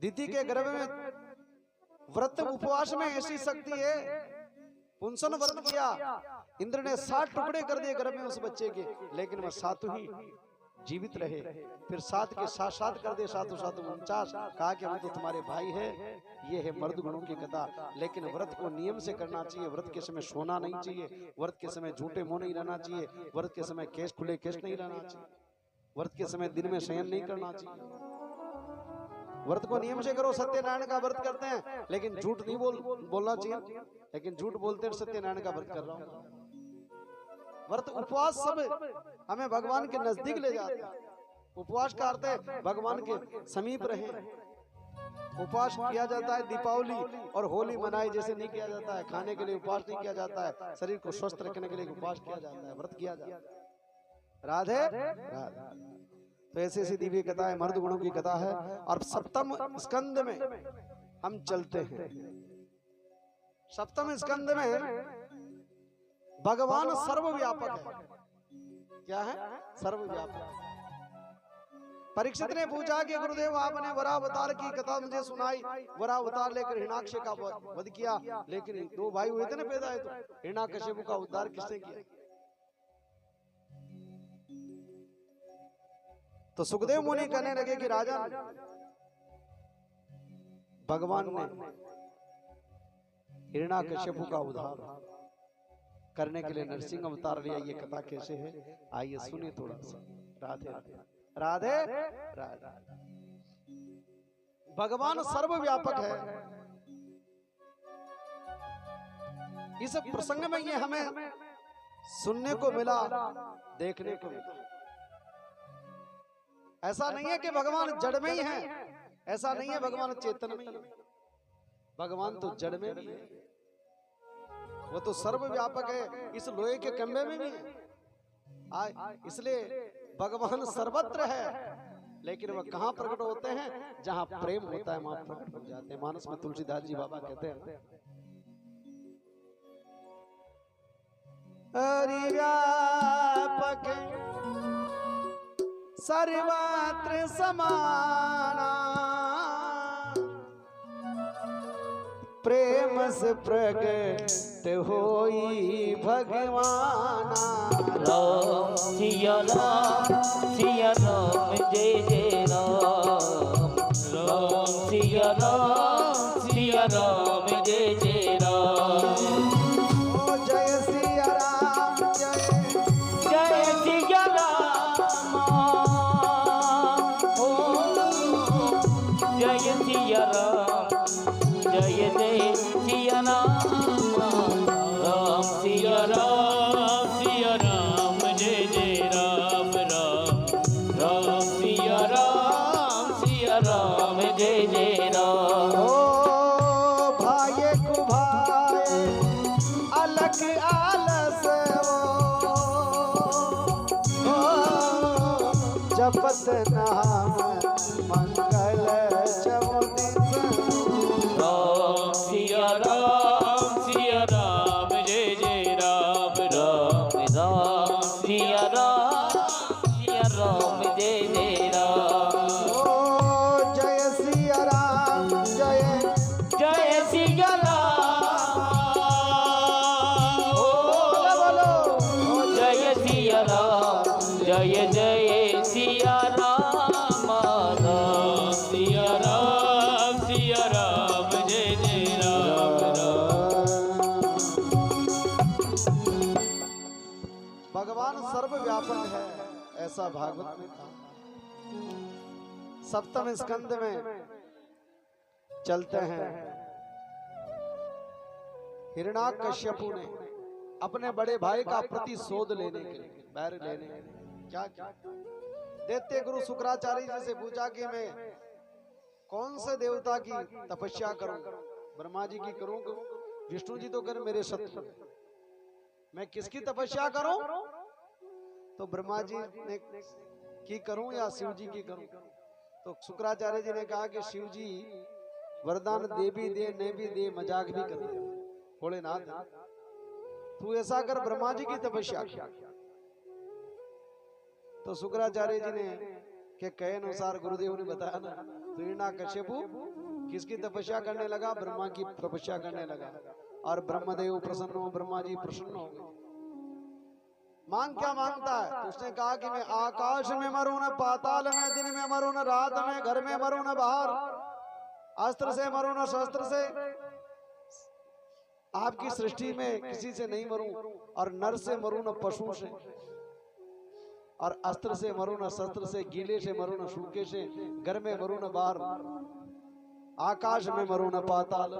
दीति के गर्भ में व्रत उपवास में ऐसी शक्ति है। पुंसन व्रत किया, इंद्र ने 60 टुकड़े कर दिए गर्भ में उस बच्चे के, लेकिन वह 7 ही जीवित रहे। फिर 7 के 7 कर दे, 7 7 49। कहा कि हम तो तुम्हारे भाई है। ये है मर्द गुणों की कथा। लेकिन व्रत को नियम से करना चाहिए। व्रत के समय सोना नहीं चाहिए, व्रत के समय झूठे मुंह नहीं रहना चाहिए, व्रत के समय केस खुले केस नहीं रहना चाहिए, व्रत के समय दिन में शयन नहीं करना चाहिए। व्रत को नियम से करो। सत्यनारायण का व्रत करते हैं लेकिन झूठ नहीं बोलना चाहिए, लेकिन झूठ बोलते हैं सत्यनारायण का व्रत कर रहा हूं। व्रत उपवास सब हमें भगवान के नजदीक ले जाते हैं। उपवास का अर्थ है भगवान के समीप रहे। उपवास किया जाता है दीपावली और होली मनाई जैसे नहीं किया जाता है। खाने के लिए उपवास नहीं किया जाता है, शरीर को स्वस्थ रखने के लिए उपवास किया जाता है, व्रत किया जाता है। राधे राधे। तो ऐसी ऐसी दिव्य कथा है, मर्द गुणों की कथा है। और सप्तम स्कंद में हम चलते हैं। सप्तम स्कंद में भगवान सर्वव्यापक है। क्या है? सर्वव्यापक। परीक्षित ने पूछा कि गुरुदेव आपने वरावतार की कथा मुझे सुनाई, वरावतार लेकर हिरण्याक्ष का वध किया, लेकिन 2 भाई हुए थे ना पैदा है, तो हिरण्याकश्यप का उद्धार किसने किया? तो सुखदेव मुनि कहने लगे कि राजा, भगवान ने हिरण्याकश्यप का उद्धार करने के लिए नरसिंह अवतार लिया। ये कथा कैसे है, आइए सुनिए थोड़ा सा। राधे राधे राधे। भगवान सर्वव्यापक है। इस प्रसंग में ये हमें सुनने को मिला, देखने को मिला। ऐसा नहीं है कि भगवान जड़ में ही है, ऐसा नहीं है भगवान चेतन में ही है। भगवान तो जड़ में भी है, वो तो सर्वव्यापक है। इस लोहे के खंभे में भी है। इसलिए भगवान सर्वत्र है, लेकिन वह कहाँ प्रकट होते हैं? जहाँ प्रेम होता है वहां प्रकट हो जाते हैं। मानस में तुलसीदास जी बाबा कहते हैं, हरिव्यापक सर्वत्र समाना, प्रेम से प्रकट होई भगवाना। राम सिया राम जय जय राम। राम सिया राम जय जय राम। ओ जय सिया राम जय सिया राम। ओ जय सिया राम जय जय सिया राम। राम सिया राम जय जय राम। राम सिया राम जय जय राम। ओ भाई को भाई अलग आलस वो, जपत नाम मंगल चौनिस। राम सिया राम जय जय राम। राम सिया राम जय जय राम। ओ जय सिया राम जय सिया राम। बोलो जय सिया राम जय जय सिया राम। राम सिया राम जय जय राम। भगवान सर्वव्यापक है, ऐसा भागवत में कहा। सप्तम स्कंद में चलते हैं। हिरण्याकश्यपु ने अपने बड़े भाई का प्रतिशोध लेने के लिए, बैर लेने के लिए क्या किया? दैत्य गुरु शुक्राचार्य जी से पूछा कि मैं कौन से देवता की तपस्या करूं? ब्रह्मा जी की करूं, विष्णु जी तो कर मेरे शत्रु, मैं किसकी तपस्या करूं? तो ब्रह्मा जी ने की करूं या शिव जी की करूं? तो शुक्राचार्य जी ने कहा कि शिव जी वरदान दे भी दे, नहीं भी दे, मजाक भी कर दे, भोलेनाथ तू ऐसा कर, ब्रह्मा जी की तपस्या कर। तो शुक्राचार्य जी ने के कहे अनुसार गुरुदेव ने बताया ना, तो हिरण्यकश्यपु किसकी तपस्या करने लगा? ब्रह्मा की तपस्या करने लगा। और ब्रह्मदेव प्रसन्न हो, ब्रह्मा जी प्रसन्न हो गए। मांग क्या मांगता है? तो उसने कहा कि मैं आकाश में मरूं न पाताल में, दिन में मरूं न रात में, घर में मरूं न बाहर, अस्त्र से मरूं न शस्त्र से, आपकी सृष्टि में किसी से नहीं मरूं, और नर से मरूं न पशु से, और अस्त्र से मरूं न शस्त्र से, गीले से मरूं न सूखे से, घर में मरूं न बाहर, आकाश में मरूं न पाताल।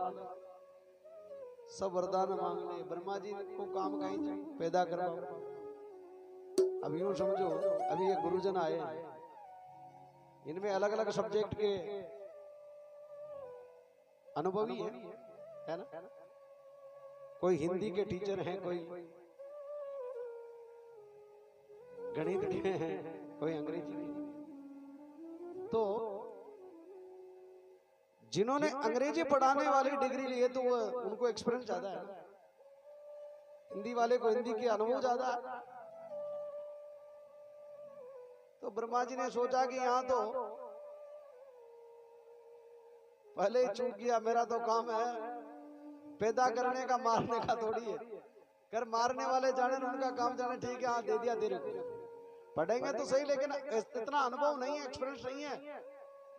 सब वरदान मांग ले। ब्रह्मा जी को काम कहीं पैदा करना। अब यूं समझो, अभी ये गुरुजन आए, इनमें अलग अलग सब्जेक्ट के अनुभवी है ना? कोई हिंदी के टीचर हैं, कोई गणित के हैं, कोई अंग्रेजी के। तो जिन्होंने अंग्रेजी पढ़ाने वाली डिग्री ली है तो वो उनको एक्सपीरियंस ज्यादा है, हिंदी वाले को हिंदी के अनुभव ज्यादा है। तो ब्रह्मा जी ने सोचा कि यहाँ तो पहले ही चूक गया, मेरा तो काम है पैदा करने का, मारने का थोड़ी है। कर मारने वाले जाने, उनका काम जाने, ठीक है हाँ दे दिया तेरे को, पढ़ेंगे तो सही, लेकिन इतना अनुभव नहीं है, एक्सपीरियंस नहीं है।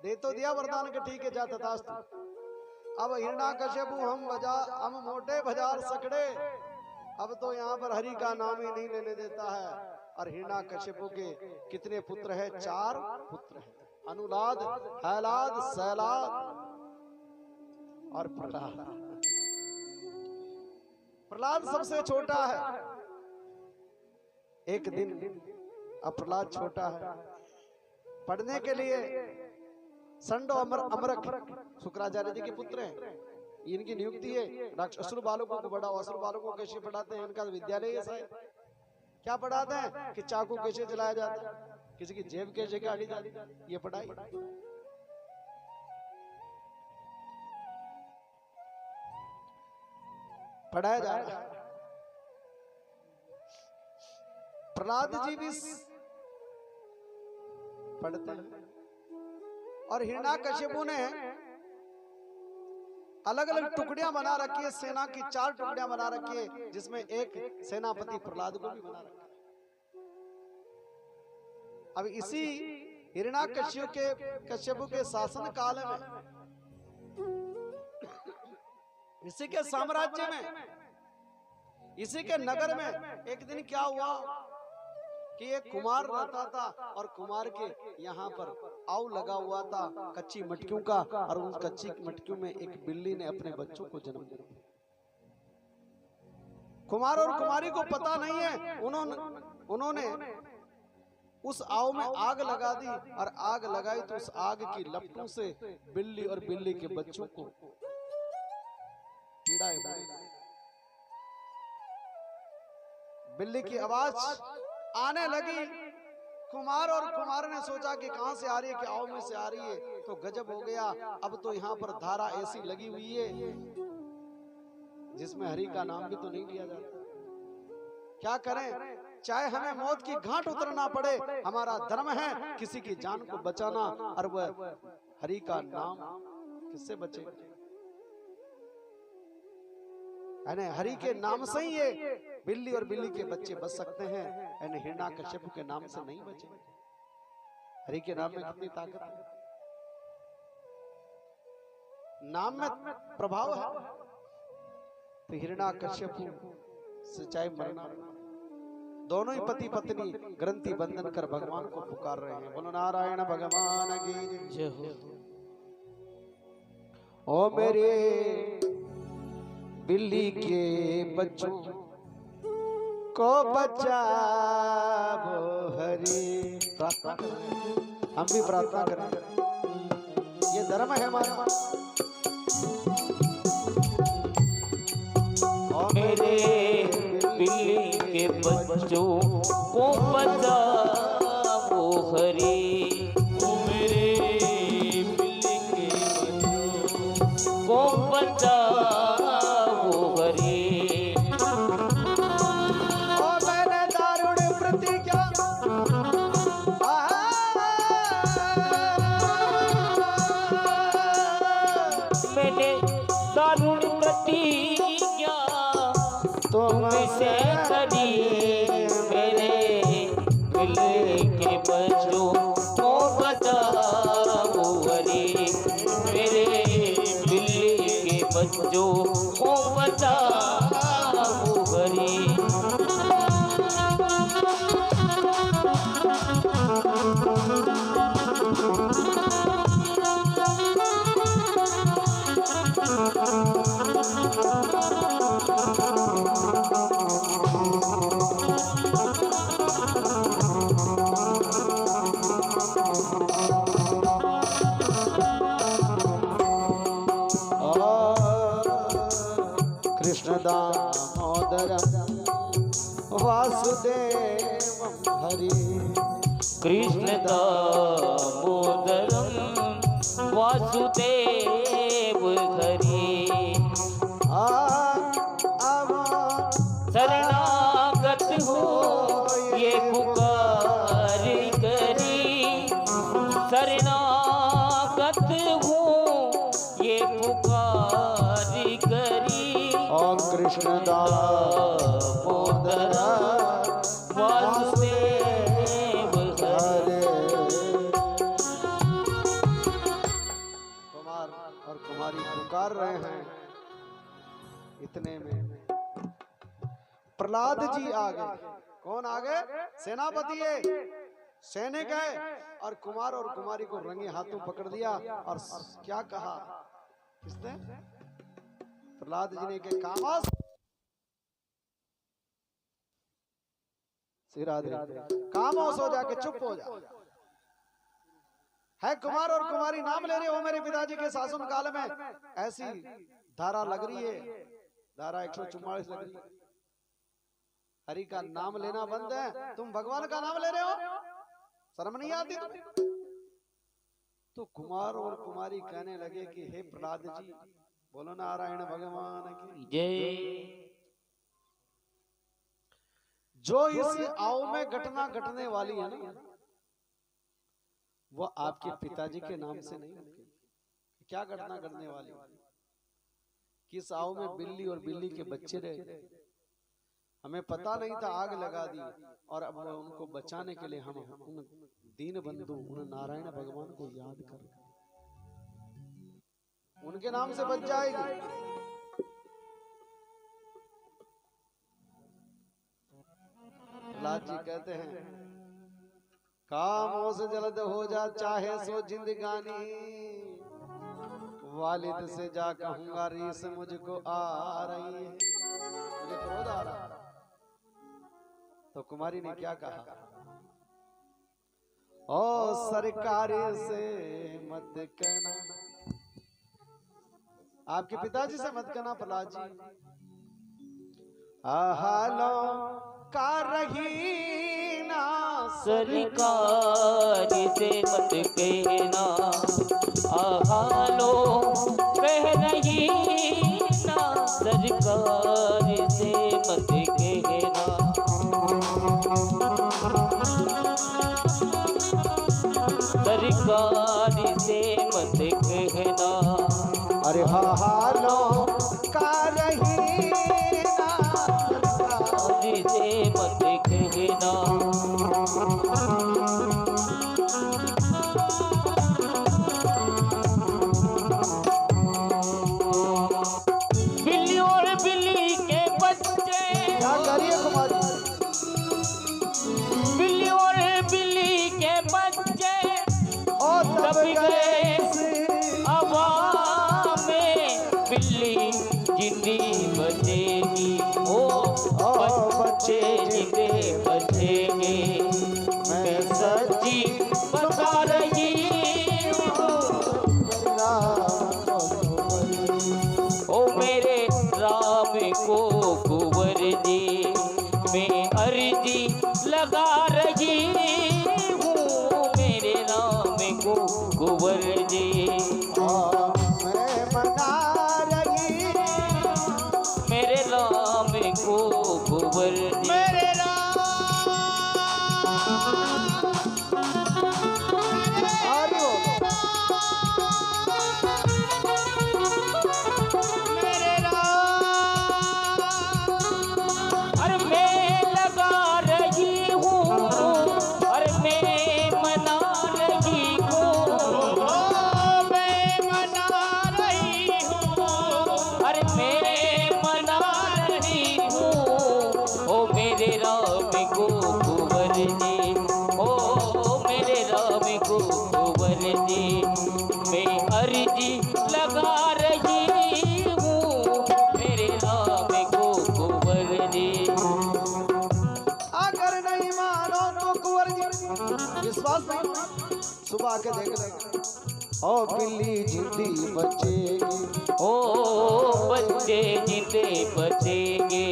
दे तो दिया वरदान के, ठीक है जा तथास्तु। अब हिरण्यकश्यपु हम मोटे बाजार सकड़े, अब तो यहाँ पर हरि का नाम ही नहीं लेने देता है। और हिरण्यकश्यपु के कितने पुत्र हैं? 4 पुत्र हैं, अनुलाद, हैलाद, सैलाद और प्रहलाद। प्रहलाद सबसे छोटा है। एक दिन, अब प्रहलाद छोटा है, पढ़ने के लिए संड अमरक शुक्राचार्य जी के पुत्र हैं, इनकी नियुक्ति है। असुर बालकों को पढ़ाओ। असुर बालकों को कैसे पढ़ाते हैं? इनका विद्यालय ऐसा है। क्या पढ़ाते हैं? कि चाकू कैसे चलाया जाता है, किसी की जेब कैसे काटी जाती है, ये पढ़ाई। पढ़ाया जा रहा है। प्रहलाद जी भी पढ़ते हैं। और हिरण्यकश्यपु ने अलग अलग टुकड़ियां बना रखी है, सेना की 4 टुकड़ियां बना रखी है, जिसमें एक सेनापति प्रहलाद को भी बना रखा है। अब इसी हिरण्यकश्यपु के शासन काल में, इसी के साम्राज्य में, इसी के नगर में एक दिन क्या हुआ कि एक कुमार रहता था, और कुमार के यहाँ पर आव लगा हुआ था कच्ची मटकियों का, और उन कच्ची मटकियों में एक बिल्ली ने अपने बच्चों को जन्म दिया। कुमार और कुमारी को पता नहीं है, उन्होंने उस आव में आग लगा दी, और आग लगाई तो उस आग की लपटों से बिल्ली और बिल्ली के बच्चों को पीड़ाएं हुई। बिल्ली की आवाज आने लगी। कुमार और कुमार ने सोचा कि कहां से आ रही है, कि आव में से आ रही है, तो गजब हो गया। अब तो यहाँ पर धारा ऐसी लगी हुई है जिसमें हरि का नाम भी तो नहीं लिया जाता। क्या करें? चाहे हमें मौत की घाट उतरना पड़े, हमारा धर्म है किसी की जान को बचाना, और वह हरि का नाम किससे बचे? हरि के नाम से ही ये बिल्ली और बिल्ली के बच्चे बच सकते हैं, यानी हिरण्यकश्यप के नाम से नहीं बचे। हरि के नाम में कितनी ताकत है, नाम में प्रभाव है। तो हिरण्यकश्यप से चाहे मरना, दोनों ही पति पत्नी ग्रंथि बंधन कर भगवान को पुकार रहे हैं। बोलो नारायण भगवान की जय हो। ओ मेरे बिल्ली के बच्चों को बचाओ हरि। प्रार्थना करें, हम भी प्रार्थना करें, ये धर्म है हमारा। ओ मेरे बिल्ली के बच्चों को बचाओ हरि। ओ मेरे बिल्ली के बच्चों को बचाओ हरि। ओ मैंने दारुण प्रतिज्ञा दारुण प्रतिज्ञा तुमसे करी, मेरे दिल के बच्चों को बताओ हरी, मेरे दिल के बच्चों को बताओ हरी। कृष्ण दामोदरम वासुदेवम हरि, कृष्ण दामोदरम वासुदेव हरि। शरणागत हो ये पुकार करी, शरणागत हो ये पुकार करी। ओम कृष्ण दामोदर वासुदेव हरे। कुमार और कुमारी पुकार रहे हैं। इतने में प्रहलाद जी आ गए। कौन आ गए? सेनापति है, सैनिक है। और कुमार और कुमारी को रंगे हाथों पकड़ दिया और क्या कहा? किसने? प्रहलाद जी ने के कामोस कामोस हो जाके चुप हो जा। है कुमार और कुमारी नाम ले रहे हो मेरे पिताजी के शासन काल में, ऐसी धारा लग रही है, धारा 144 लग रही है। हरि का नाम लेना बंद है, तुम भगवान का नाम ले रहे हो, शर्म नहीं आती तुम्हें? तो कुमार और कुमारी कहने लगे कि हे प्रहलाद जी, बोलो नारायण भगवान की जय। जो इस आओ में घटना घटने वाली है ना, वो आपके पिताजी के नाम से नहीं होगी। क्या घटना घटने वाली? किस आओ में बिल्ली और बिल्ली के बच्चे रहे, हमें पता नहीं था, आग लगा दी। और अब उनको बचाने के लिए हम उन दीन बंधु, उन नारायण भगवान को याद कर, उनके नाम से बच जाएगी। प्रहलाद जी कहते हैं, कामों से जल्द हो जा चाहे सो जिंदगानी, वालिद से जा कहूंगा रीस मुझको आ रही है, मुझे क्रोध आ रहा। तो कुमारी ने क्या कहा? ओ सरकार से मत कहना, आपके पिताजी से मत कहना प्रहलाद जी। हालो का रही ना, सरकार से मत कहना, हालो कह रही ना, सरकार से मत कहना। सरकार से मत कहना, अरे हालो का रही ना, सरकार से मत कहना। बिल्ली और बिल्ली के बच्चे, क्या करिए कुमारी? बिल्ली और बिल्ली के बच्चे और दब गए हवा में, बिल्ली जिंदी बचेगी, ओ बच्चे जिंदे बचेंगे। मैं सच्ची बता रही हूँ, ओ मेरे राम को कुंवर जी, मैं अर्जी लगा रही हूँ, मेरे राम को कुंवर जी। मैं मना रही, मेरे राम को कुंवर जी। मेरे राम घुमा के देख लेना। ओ बिल्ली जिंदी बचेगी, ओ बच्चे जिंदे बचेंगे,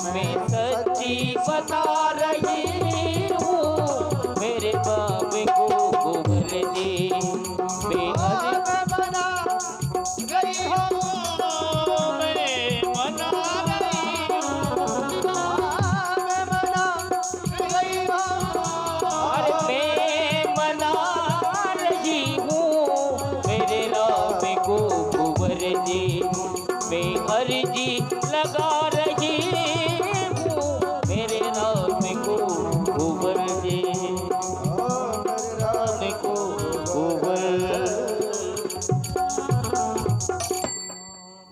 मैं सच्ची बता रही हूँ, मेरे बाप को गोबर दे, मैं बना गई हो, मैं मना रही हूँ, मैं बना गई हो। अरे मैं मना रही हूँ, मेरे राम को गोबर दे, मैं अर्जी लगा रही हूँ, मेरे राम को गोबर दे, राम को गोबर।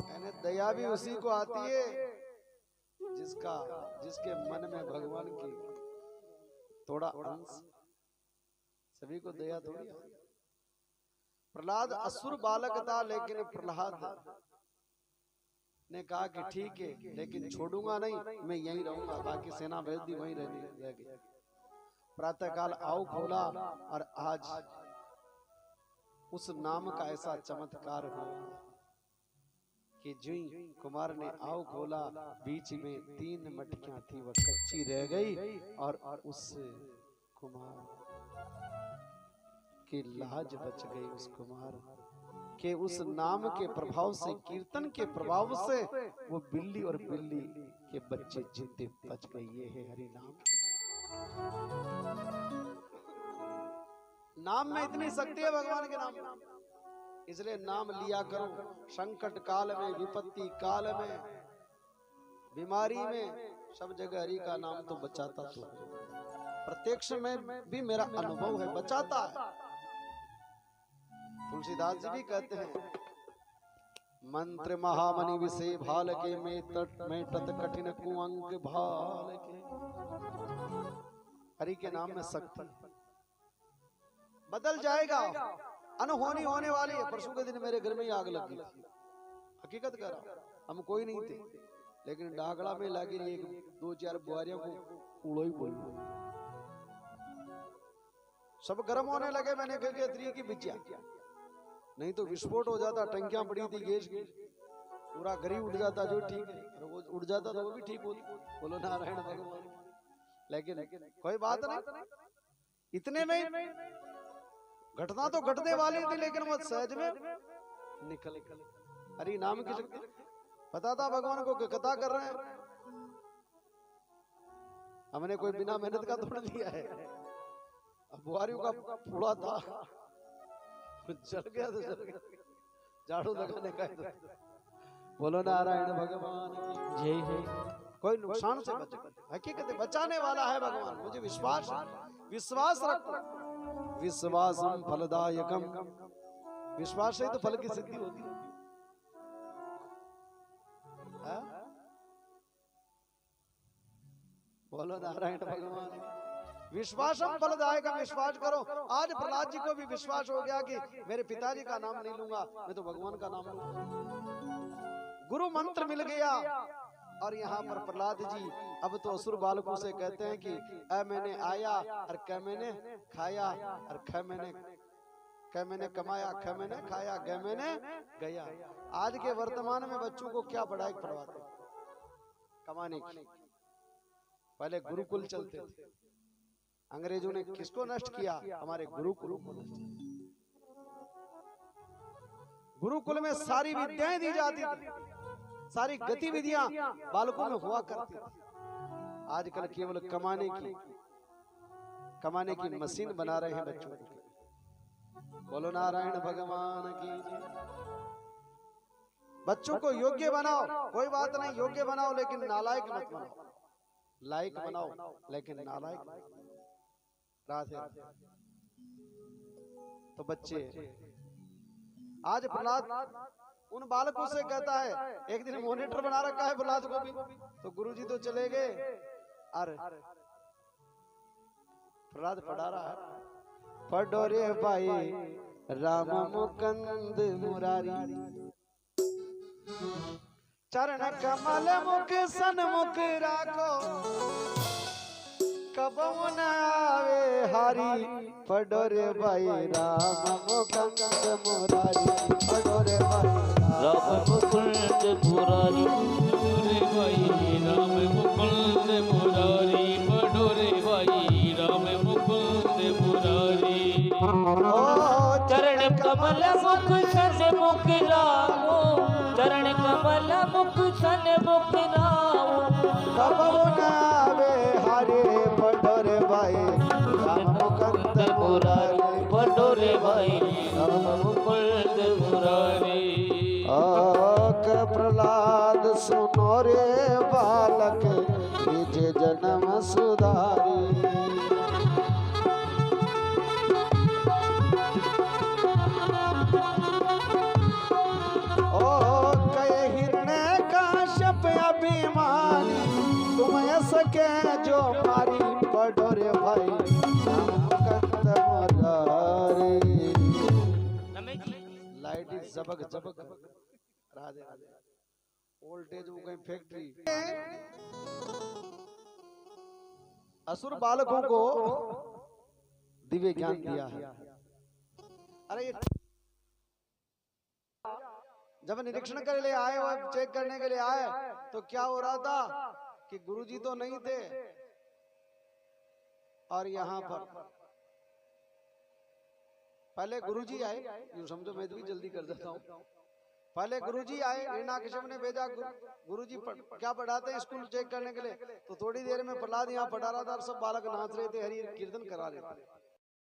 यानी दया भी उसी को आती है जिसके मन में भगवान की थोड़ा अंश। सभी को दया थोड़ी आती। प्रहलाद असुर बालक था, लेकिन प्रहलाद ने कहा कि ठीक है, लेकिन छोड़ूंगा नहीं, मैं यहीं रहूंगा। बाकी सेना भेज दी, वहीं रह गई। प्रातः काल आओ खोला और आज उस नाम का ऐसा चमत्कार हुआ कि जुई कुमार ने आओ खोला, बीच में 3 मटकियां थी, वह कच्ची रह गई और उस कुमार की लाज बच गई। उस कुमार के उस नाम के प्रभाव से, कीर्तन के प्रभाव से वो बिल्ली और बिल्ली के बच्चे जिंदे बच गए। ये है हरि नाम। नाम में इतनी शक्ति है भगवान के नाम में, इसलिए नाम लिया करो। संकट काल में, विपत्ति काल में, बीमारी में, सब जगह हरि का नाम तो बचाता। तो प्रत्यक्ष में भी मेरा अनुभव है, बचाता है। तुलसीदास जी भी कहते हैं, मंत्र महामणि विषय भाल के में तट कठिन कुअंक भाल के। हरि के नाम में शक्ति। बदल जाएगा, अनहोनी होने वाली है। परसों के दिन मेरे घर में ही आग लगी थी, हकीकत कर रहा हूं। हम कोई नहीं थे, लेकिन डागड़ा में लगी 1-2-4 बुआरियों को उड़ो ही बोली। सब गर्म होने लगे। मैंने कहा कि की बिचिया, नहीं तो विस्फोट हो जाता। टंकियां पड़ी थी गैस की, पूरा घर ही उड़ जाता। जो ठीक है, वो उड़ जाता तो वो भी ठीक होती। बोलो नारायण भगवान। लेकिन कोई बात नहीं, इतने में घटना तो घटने वाली थी, लेकिन वो सहज में निकल। हरि नाम की शक्ति। पता था भगवान को कि कथा कर रहे हैं, हमने कोई बिना मेहनत का तोड़ लिया है। अब बुआरियों का पूरा था, जल गया तो जल गया। झाड़ू लगाने का तो। बोलो नारायण भगवान की जय है। कोई नुकसान से बचे। हकीकत बचाने वाला है भगवान, मुझे विश्वास। विश्वास रखो। विश्वासम फलदायकम। विश्वास से तो फल की सिद्धि होती है। बोलो नारायण भगवान। विश्वासम फलदायकम। विश्वास करो। आज प्रहलाद जी को भी विश्वास हो गया कि मेरे पिताजी का नाम नहीं लूंगा, मैं तो भगवान का नाम लूंगा। गुरु मंत्र मिल गया। और यहाँ पर प्रहलाद जी अब तो असुर बालकों से कहते हैं कि मैंने आया और क मैंने खाया और ख मैंने कमाया, ख मैंने खाया, ग मैंने गया। आज के वर्तमान में बच्चों को क्या पढ़ाई पढ़वाते? कमाने की। पहले गुरुकुल चलते थे। अंग्रेजों ने किसको नष्ट किया? हमारे गुरुकुल को नष्ट किया। गुरुकुल में सारी विद्याएं दी जाती थी, सारी गतिविधियां बालकों में हुआ करती थी। आजकल केवल कमाने की मशीन बना रहे हैं बच्चों को। बोलो नारायण भगवान की। बच्चों को योग्य बनाओ, कोई बात नहीं, योग्य बनाओ, लेकिन नालायक मत बनाओ। लायक बनाओ, लेकिन नालायक। राधे। तो बच्चे आज प्रहलाद उन बालकों से कहता है, एक दिन मॉनिटर बना रखा है प्रहलाद को भी। तो गुरुजी तो चले गए और प्रहलाद पढ़ा रहा है, पढ़ो रे भाई राम मुकुंद मुरारी, चरण कमल मुख सन्मुख राखो, कब न आवे हारी पडोरे भाई राम मुकुंद मुरारी पडोरे भाई राम मुकुंद मुरारी पडोरे भाई राम मुकुंद मुरारी पडोरे भाई राम मुकुंद मुरारी ओ चरण कमल मुख सन मुख रामो चरण कमल मुख सन मुख रामो कब न आवे हारी पडोरे भाई राम मुकुंद मुरारी पडोरे भाई राम मुकुंद मुरारी आक प्रहलाद सुनो रे बालक निज जन्म सुधारी ओ कहे हिरण्य काश्यप अभिमानी तुम सके जो मारी पडोरे भाई राम मुकुंद मुरारी लाइट इज जबक जबक राधे राधे वोल्टेज वो कहीं फैक्ट्री असुर बालकों को दिव्य ज्ञान दिया है। अरे ये जब निरीक्षण करने के लिए आए और चेक करने के लिए आए तो क्या हो रहा था कि गुरुजी तो नहीं थे और यहाँ पर पहले गुरुजी आए, यूं समझो मैं भी जल्दी कर देता हूँ। पहले गुरुजी आए, हिरण्यकश्यप ने भेजा गुरुजी क्या पढ़ाते हैं स्कूल चेक करने के लिए, तो थोड़ी देर में प्रहलाद यहाँ पढ़ा रहा था और सब बालक नाच रहे थे, हरि कीर्तन करा रहे थे।